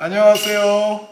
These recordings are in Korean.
안녕하세요.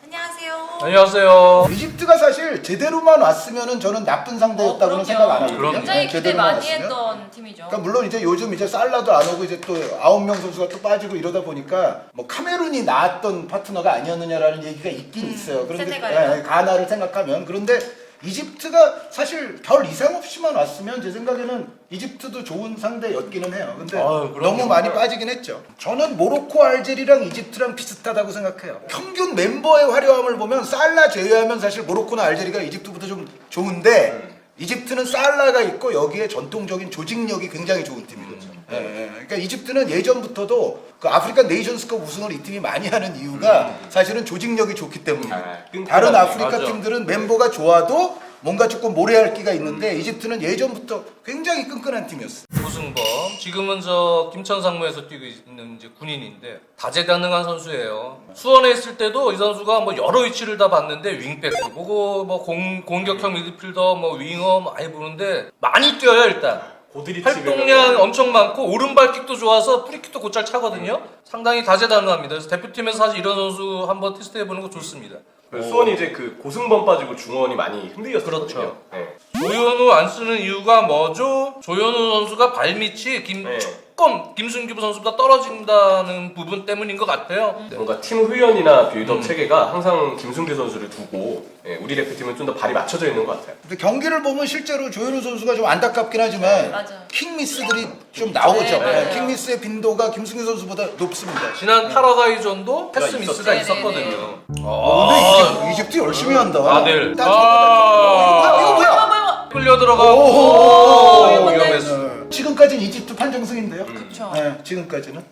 안녕하세요. 안녕하세요. 이집트가 사실 제대로만 왔으면은 저는 나쁜 상대였다고는 생각 안 하거든요. 굉장히 기대 제대로만 많이 왔으면. 했던 팀이죠. 그러니까 물론 이제 요즘 이제 살라도 안 오고 이제 또 9명 선수가 또 빠지고 이러다 보니까 뭐 카메룬이 나았던 파트너가 아니었느냐라는 얘기가 있긴 있어요. 그런데 세네갈이요? 가나를 생각하면 그런데 이집트가 사실 별 이상 없이만 왔으면 제 생각에는 이집트도 좋은 상대였기는 해요. 근데 너무 많이 빠지긴 했죠. 저는 모로코, 알제리랑 이집트랑 비슷하다고 생각해요. 평균 멤버의 화려함을 보면 살라 제외하면 사실 모로코나 알제리가 이집트보다 좀 좋은데 이집트는 살라가 있고 여기에 전통적인 조직력이 굉장히 좋은 팀이거든요. 그러니까 이집트는 예전부터도 그 아프리카 네이션스컵 우승을 이 팀이 많이 하는 이유가 사실은 조직력이 좋기 때문이에요. 다른 아프리카 팀들은 멤버가 좋아도 뭔가 조금 모래알 기가 있는데 이집트는 예전부터 굉장히 끈끈한 팀이었어요. 고승범 지금은 저 김천 상무에서 뛰고 있는 이제 군인인데 다재다능한 선수예요. 수원에 있을 때도 이 선수가 뭐 여러 위치를 다 봤는데 윙백도 보고 뭐 공격형 미드필더 뭐 윙어 많이 보는데 많이 뛰어요 일단. 활동량 엄청 많고 오른발킥도 좋아서 프리킥도 곧잘 차거든요. 상당히 다재다능합니다. 그래서 대표팀에서 사실 이런 선수 한번 테스트해보는 거 좋습니다. 수원이 이제 그 고승범 빠지고 중원이 많이 흔들렸었거든요. 그렇죠. 네. 조현우 안 쓰는 이유가 뭐죠? 조현우 선수가 발밑이 조금 김승규 선수보다 떨어진다는 부분 때문인 것 같아요. 뭔가 팀 훈련이나 빌드업 체계가 항상 김승규 선수를 두고 우리 대표팀은 좀 더 발이 맞춰져 있는 것 같아요. 근데 경기를 보면 실제로 조현우 선수가 좀 안타깝긴 하지만 맞아. 킹미스들이 좀 나오죠. 맞아요. 킹미스의 빈도가 김승규 선수보다 높습니다. 지난 파라과이전도 패스 미스가 네네네. 있었거든요. 근데 이집트 열심히 한다. 아들. 이거 뭐야? 끌려 들어가고 오, 이거 뭔데? 위험했어. 지금까지는 이집트 판정승인데요. 그쵸. 네, 지금까지는.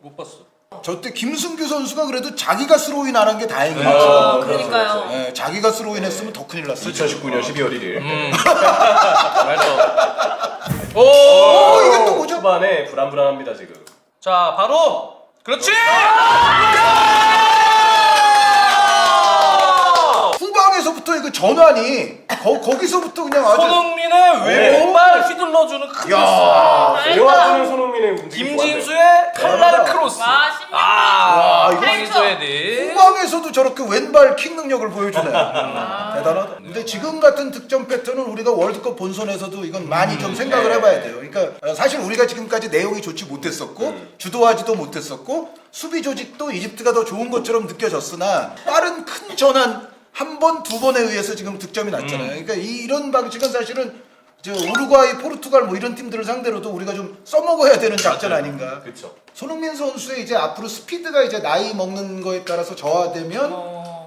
못 봤어. 저때 김승규 선수가 그래도 자기가 스로인 안 한 게 다행이죠. 그러니까요. 네, 자기가 스로인 했으면 더 큰일 났어요. 2019년 12월 1일 맞아. 이게 또 뭐죠? 초반에 불안불안합니다 지금. 자, 바로 그렇지. 후방에서부터 이거 전환이 거기서부터 그냥 아주 손흥민의 왼발 휘둘러주는 큰 야. 패스. 내와주는 손흥민의 움직임이 김진수의 칼날 크로스. 와, 신기하다. 와, 이거 황희조의 디. 후방에서도 저렇게 왼발 킥 능력을 보여주네. 대단하다. 근데 지금 같은 득점 패턴은 우리가 월드컵 본선에서도 이건 많이 좀 생각을 해봐야 돼요. 그러니까 사실 우리가 지금까지 내용이 좋지 못했었고 주도하지도 못했었고 수비 조직도 이집트가 더 좋은 것처럼 느껴졌으나 빠른 큰 전환 한 번, 두 번에 의해서 지금 득점이 났잖아요. 그러니까 이런 방식은 사실은 저 우루과이, 포르투갈 뭐 이런 팀들을 상대로도 우리가 좀 써먹어야 되는 작전 아닌가. 그렇죠. 손흥민 선수의 이제 앞으로 스피드가 이제 나이 먹는 거에 따라서 저하되면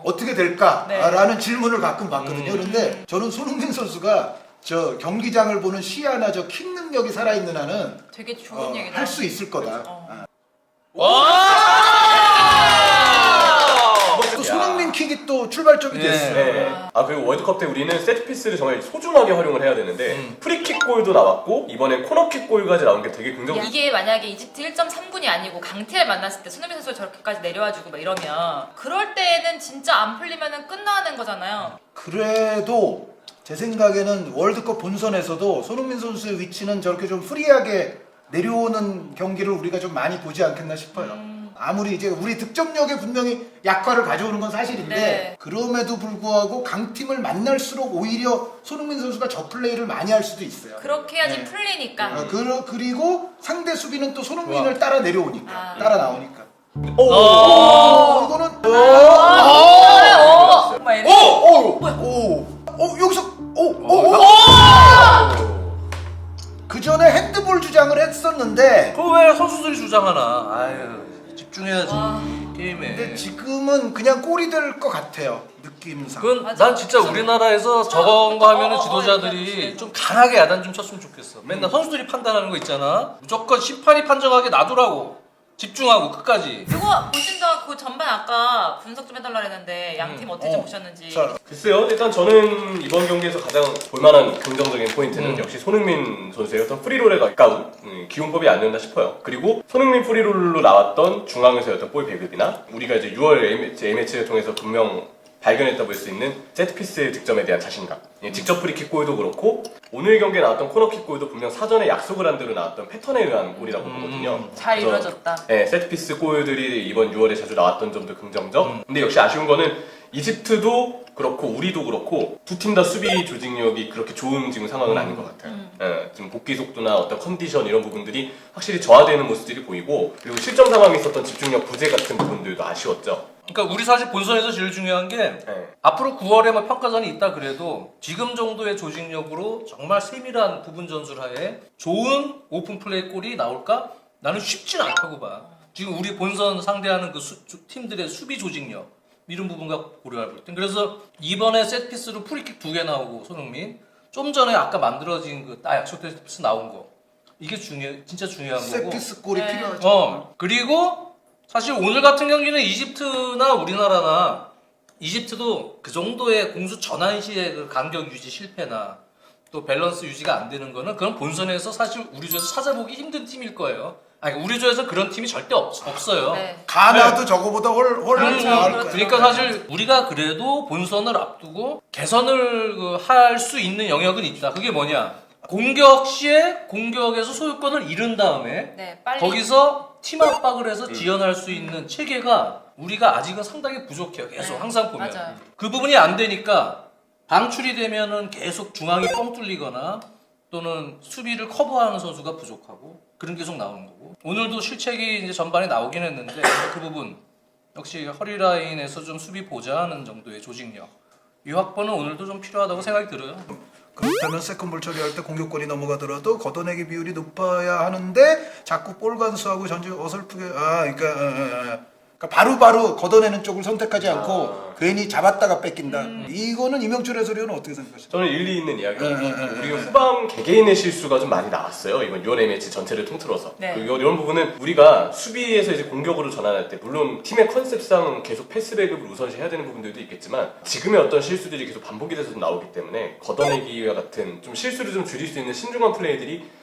어떻게 될까라는 질문을 가끔 받거든요. 그런데 저는 손흥민 선수가 저 경기장을 보는 시야나 저 킥 능력이 살아있는 한은 되게 좋은 얘기다. 할 수 있을 거다. 또 손흥민 킥이 또 출발점이 됐어요. 네. 아 그리고 월드컵 때 우리는 세트피스를 정말 소중하게 활용을 해야 되는데 프리킥 골도 나왔고 이번에 코너킥 골까지 나온 게 되게 긍정. 이게 만약에 이집트 1.3군이 아니고 강태를 만났을 때 손흥민 선수가 저렇게까지 내려와주고 막 이러면 그럴 때에는 진짜 안 풀리면은 끝나는 거잖아요. 그래도 제 생각에는 월드컵 본선에서도 손흥민 선수의 위치는 저렇게 좀 프리하게 내려오는 경기를 우리가 좀 많이 보지 않겠나 싶어요. 아무리 이제 우리 득점력에 분명히 약화를 가져오는 건 사실인데 네. 그럼에도 불구하고 강팀을 만날수록 오히려 손흥민 선수가 저 플레이를 많이 할 수도 있어요. 그렇게 해야지 풀리니까. 그리고 상대 수비는 또 손흥민을 따라 내려오니까 따라 나오니까. 이거는 막 이래. 여기서 그 전에 핸드볼 주장을 했었는데 그거 왜 선수들이 주장하나? 아유 집중해야지 게임에. 근데 지금은 그냥 골이 될 것 같아요 느낌상. 그건 맞아. 난 진짜 우리나라에서 저런 거 하면은 지도자들이 좀 강하게 야단 좀 쳤으면 좋겠어. 맨날 선수들이 판단하는 거 있잖아. 무조건 심판이 판정하게 놔두라고. 집중하고 끝까지. 그거 보신다 그 전반 아까 분석 좀 해달라 했는데 양팀 어떻게 좀 보셨는지. 자, 글쎄요. 일단 저는 이번 경기에서 가장 볼만한 긍정적인 포인트는 역시 손흥민 선수의 어떤 프리롤에 가까운 기용법이 아니었나 싶어요. 그리고 손흥민 프리롤로 나왔던 중앙에서의 어떤 볼 배급이나 우리가 이제 6월 A매치를 통해서 분명 발견했다 볼 수 있는 세트피스 득점에 대한 자신감. 직접 프리킥 골도 그렇고 오늘 경기에 나왔던 코너킥 골도 분명 사전에 약속을 한 대로 나왔던 패턴에 의한 골이라고 보거든요. 잘 그래서, 이루어졌다. 네, 세트피스 골들이 이번 6월에 자주 나왔던 점도 긍정적. 근데 역시 아쉬운 거는 이집트도 그렇고 우리도 그렇고 두 팀 다 수비 조직력이 그렇게 좋은 지금 상황은 아닌 것 같아요. 예, 지금 복귀 속도나 어떤 컨디션 이런 부분들이 확실히 저하되는 모습들이 보이고 그리고 실점 상황에 있었던 집중력 부재 같은 부분들도 아쉬웠죠. 그러니까 우리 사실 본선에서 제일 중요한 게 네. 앞으로 9월에 뭐 평가전이 있다 그래도 지금 정도의 조직력으로 정말 세밀한 부분 전술하에 좋은 오픈 플레이 골이 나올까? 나는 쉽진 않다고 봐. 지금 우리 본선 상대하는 그 팀들의 수비 조직력 이런 부분과 고려할 볼 때. 그래서 이번에 세트피스로 프리킥 2개 나오고 손흥민 좀 전에 아까 만들어진 그 딱 약속 세트피스 나온 거 이게 진짜 중요한 거고. 세트피스 골이 필요하죠. 그리고 사실 오늘 같은 경기는 이집트나 우리나라나 이집트도 그 정도의 공수 전환 시의 그 간격 유지 실패나 또 밸런스 유지가 안 되는 거는 그건 본선에서 사실 우리 조에서 찾아보기 힘든 팀일 거예요. 아니 우리 조에서 그런 팀이 절대 없어요. 네. 가나도 저거보다 훨 나을 거예요. 그러니까 사실 우리가 그래도 본선을 앞두고 개선을 할 수 있는 영역은 있다. 그게 뭐냐? 공격 시에 공격에서 소유권을 잃은 다음에 네, 빨리. 거기서 팀 압박을 해서 지연할 수 있는 체계가 우리가 아직은 상당히 부족해요. 계속 네, 항상 보면 맞아요. 그 부분이 안 되니까 방출이 되면은 계속 중앙이 뻥 뚫리거나 또는 수비를 커버하는 선수가 부족하고 그런 게 계속 나오는 거고 오늘도 실책이 이제 전반에 나오긴 했는데 그 부분 역시 허리 라인에서 좀 수비 보좌하는 정도의 조직력 이 확보는 오늘도 좀 필요하다고 생각이 들어요. 그렇다면 세컨볼 처리할 때 공격권이 넘어가더라도 걷어내기 비율이 높아야 하는데 자꾸 볼 간수하고 전지 어설프게 그러니까 바로바로 걷어내는 쪽을 선택하지 않고 괜히 잡았다가 뺏긴다. 이거는 이명철 해설위원은 어떻게 생각하시죠? 저는 일리 있는 이야기가 우리 후방 개개인의 실수가 좀 많이 나왔어요. 이번 6월 A매치 전체를 통틀어서. 네. 그리고 이런 부분은 우리가 수비에서 이제 공격으로 전환할 때 물론 팀의 컨셉상 계속 패스 배급을 우선시 해야 되는 부분들도 있겠지만 지금의 어떤 실수들이 계속 반복이 돼서 나오기 때문에 걷어내기와 같은 좀 실수를 좀 줄일 수 있는 신중한 플레이들이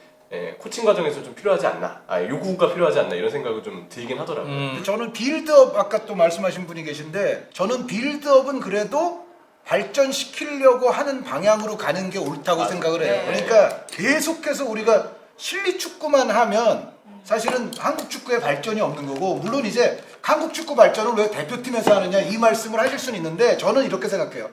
코칭 과정에서 좀 필요하지 않나, 요구가 필요하지 않나 이런 생각을 좀 들긴 하더라고요. 저는 빌드업 아까 또 말씀하신 분이 계신데 저는 빌드업은 그래도 발전시키려고 하는 방향으로 가는 게 옳다고 생각을 해요. 네. 그러니까 계속해서 우리가 실리 축구만 하면 사실은 한국 축구의 발전이 없는 거고 물론 이제 한국 축구 발전을 왜 대표팀에서 하느냐 이 말씀을 하실 수는 있는데 저는 이렇게 생각해요.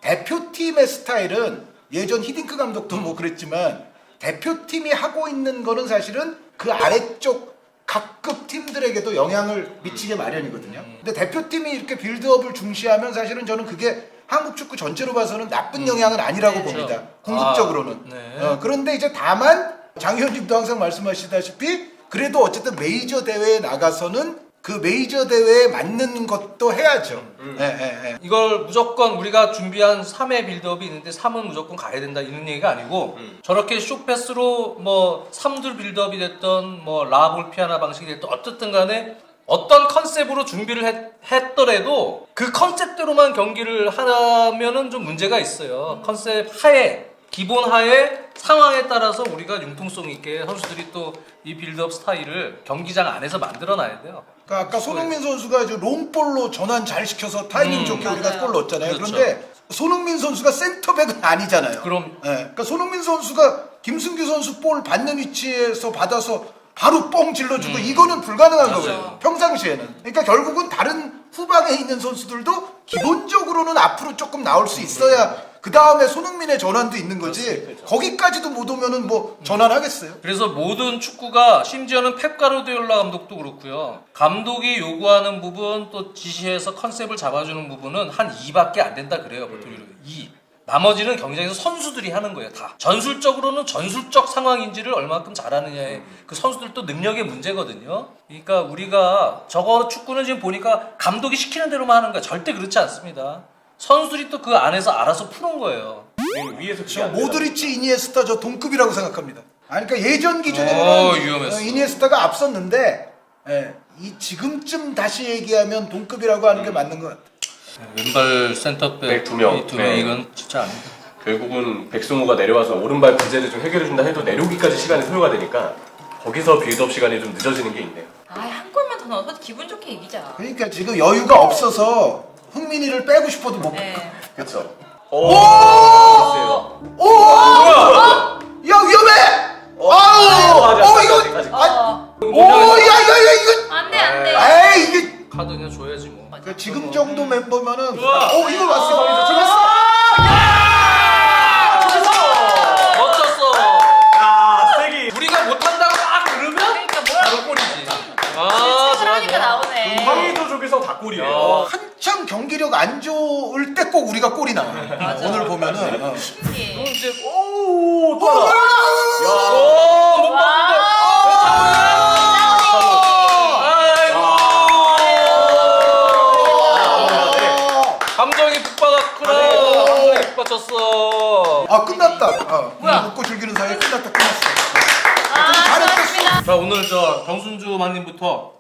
대표팀의 스타일은 예전 히딩크 감독도 뭐 그랬지만 대표팀이 하고 있는 거는 사실은 그 아래쪽 각급 팀들에게도 영향을 미치게 마련이거든요. 근데 대표팀이 이렇게 빌드업을 중시하면 사실은 저는 그게 한국 축구 전체로 봐서는 나쁜 영향은 아니라고 네, 봅니다. 그렇죠. 궁극적으로는. 네. 그런데 이제 다만 장 의원님도 항상 말씀하시다시피 그래도 어쨌든 메이저 대회에 나가서는 그 메이저 대회에 맞는 것도 해야죠. 이걸 무조건 우리가 준비한 3회 빌드업이 있는데 3은 무조건 가야 된다 이런 얘기가 아니고 저렇게 쇼패스로 뭐 3들 빌드업이 됐던 뭐 라볼피아나 방식이 됐던 어쨌든 간에 어떤 컨셉으로 준비를 했더라도 그 컨셉대로만 경기를 하면은 좀 문제가 있어요. 컨셉 하에 기본 하에 상황에 따라서 우리가 융통성 있게 선수들이 또 이 빌드업 스타일을 경기장 안에서 만들어놔야 돼요. 그러니까 아까 손흥민 선수가 아주 롱볼로 전환 잘 시켜서 타이밍 좋게 우리가 맞아요. 골 넣었잖아요. 그렇죠. 그런데 손흥민 선수가 센터백은 아니잖아요. 그럼 그러니까 손흥민 선수가 김승규 선수 볼 받는 위치에서 받아서 바로 뻥 질러주고 이거는 불가능한 맞아요. 거예요. 평상시에는. 그러니까 결국은 다른 후방에 있는 선수들도 기본적으로는 앞으로 조금 나올 수 있어야 그 다음에 손흥민의 전환도 있는 거지. 거기까지도 못 오면은 뭐 전환하겠어요? 그래서 모든 축구가 심지어는 펩 가르디올라 감독도 그렇고요. 감독이 요구하는 부분 또 지시해서 컨셉을 잡아주는 부분은 한 2밖에 안 된다 그래요. 보통 2. 나머지는 경기장에서 선수들이 하는 거예요. 다. 전술적으로는 전술적 상황인지를 얼마큼 잘하느냐의 그 선수들도 능력의 문제거든요. 그러니까 우리가 저거 축구는 지금 보니까 감독이 시키는 대로만 하는 거야. 절대 그렇지 않습니다. 선수들이 또 그 안에서 알아서 푸는 거예요. 위에서 저 모드리치, 이니에스타 저 동급이라고 생각합니다. 그러니까 예전 기준으로는 위험했어. 이니에스타가 앞섰는데 이 지금쯤 다시 얘기하면 동급이라고 하는 게 맞는 것 같아요. 왼발 센터백 두 명. 두 명 네. 이건 진짜 아니다. 결국은 백승호가 내려와서 오른발 부재를 좀 해결해준다 해도 내려오기까지 시간이 소요가 되니까 거기서 빌드업 시간이 좀 늦어지는 게 있네요. 한 골만 더 넣어서 기분 좋게 이기자. 그러니까 지금 여유가 없어서 흥민이를 빼고 싶어도 못. 네. 그쵸. 오! 글쎄요. 오! 야 위험해! 아우! 맞아, 이거 아직. 오! 야야야 이거 안돼 안돼. 에이 이게 카드 그냥 줘야지 뭐. 그 지금 정도 멤버면은 우와. 이거 왔어. 들어갔어. 멋졌어. 야, 세기. 우리가 못한다고 막 그러면 그러니까 뭐라 바로 골이지. 실책을 하니까 나오네. 황희조 조기성 다 골이에요. 야. 한창 경기력 안 좋을 때 꼭 우리가 골이 나와. 맞아. 오늘 보면은 너 신기해. 이제 오, 또 하나. 못 봤는데. 감정이 북받았구나. 감정이 북받쳤어. 아 끝났다. 뭐야? 먹고 즐기는 사이에 끝났다. 끝났어. 수고하셨습니다. 자 오늘 저 정순주 마님부터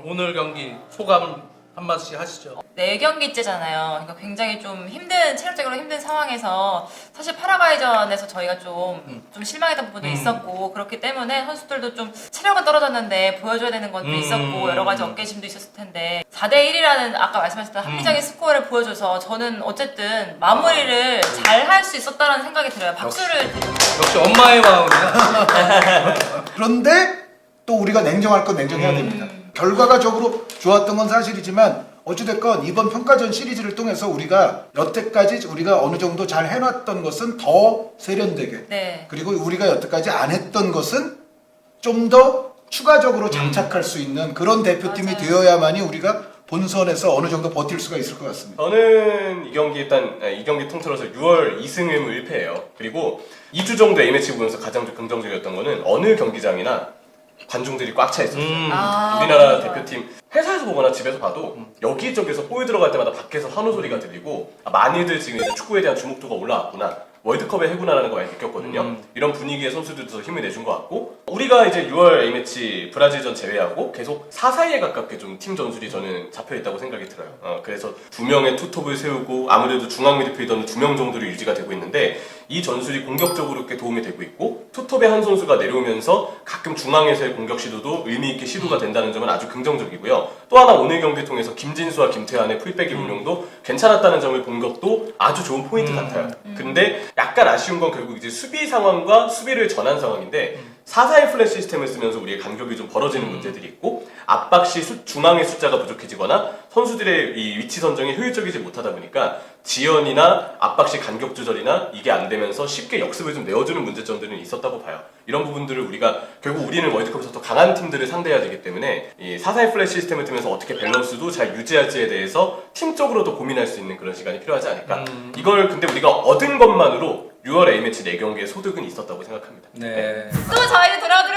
오늘 경기 소감 한 마디씩 하시죠. 4경기째잖아요. 그러니까 굉장히 좀 체력적으로 힘든 상황에서 사실 파라과이전에서 저희가 좀 실망했던 부분도 있었고 그렇기 때문에 선수들도 좀 체력은 떨어졌는데 보여줘야 되는 것도 있었고 여러 가지 어깨심도 있었을 텐데 4대1이라는 아까 말씀하셨던 합리적인 스코어를 보여줘서 저는 어쨌든 마무리를 잘 할 수 있었다는 생각이 들어요. 박수를 드리고 역시 엄마의 마음이야. 그런데 또 우리가 냉정할 건 냉정해야 됩니다. 결과가적으로 좋았던 건 사실이지만 어찌됐건 이번 평가전 시리즈를 통해서 우리가 여태까지 우리가 어느 정도 잘 해놨던 것은 더 세련되게 네. 그리고 우리가 여태까지 안 했던 것은 좀 더 추가적으로 장착할 수 있는 그런 대표팀이 맞아요. 되어야만이 우리가 본선에서 어느 정도 버틸 수가 있을 것 같습니다. 저는 이 경기 이 경기 통틀어서 6월 2승 1무 1패예요. 그리고 2주 정도 A매치 보면서 가장 좀 긍정적이었던 거는 어느 경기장이나 관중들이 꽉 차 있었어요. 우리나라 대표팀 회사에서 보거나 집에서 봐도 여기저기서 볼 들어갈 때마다 밖에서 환호 소리가 들리고 많이들 지금 이제 축구에 대한 주목도가 올라왔구나. 월드컵의 해구나라는 거 많이 느꼈거든요. 이런 분위기에 선수들도 힘을 내준 것 같고 우리가 이제 6월 A매치 브라질전 제외하고 계속 4-4-2에 가깝게 좀 팀 전술이 저는 잡혀있다고 생각이 들어요. 그래서 2명의 투톱을 세우고 아무래도 중앙 미드필더는 2명 정도로 유지가 되고 있는데 이 전술이 공격적으로 꽤 도움이 되고 있고 투톱의 한 선수가 내려오면서 가끔 중앙에서의 공격 시도도 의미있게 시도가 된다는 점은 아주 긍정적이고요. 또 하나 오늘 경기 통해서 김진수와 김태환의 풀백의 운용도 괜찮았다는 점을 본 것도 아주 좋은 포인트 같아요. 근데 약간 아쉬운 건 결국 이제 수비 상황과 수비를 전환 상황인데 4-4-1 플랫 시스템을 쓰면서 우리의 간격이 좀 벌어지는 문제들이 있고 압박 시 중앙의 숫자가 부족해지거나 선수들의 이 위치 선정이 효율적이지 못하다 보니까 지연이나 압박 시 간격 조절이나 이게 안 되면서 쉽게 역습을 좀 내어주는 문제점들은 있었다고 봐요. 이런 부분들을 우리가 결국 우리는 월드컵에서 더 강한 팀들을 상대해야 되기 때문에 이 4-4-1 플랫 시스템을 통해서 어떻게 밸런스도 잘 유지할지에 대해서 팀적으로도 고민할 수 있는 그런 시간이 필요하지 않을까. 이걸 근데 우리가 얻은 것만으로 6월 A매치 4경기의 소득은 있었다고 생각합니다. 네. 또 저희는 돌아오도록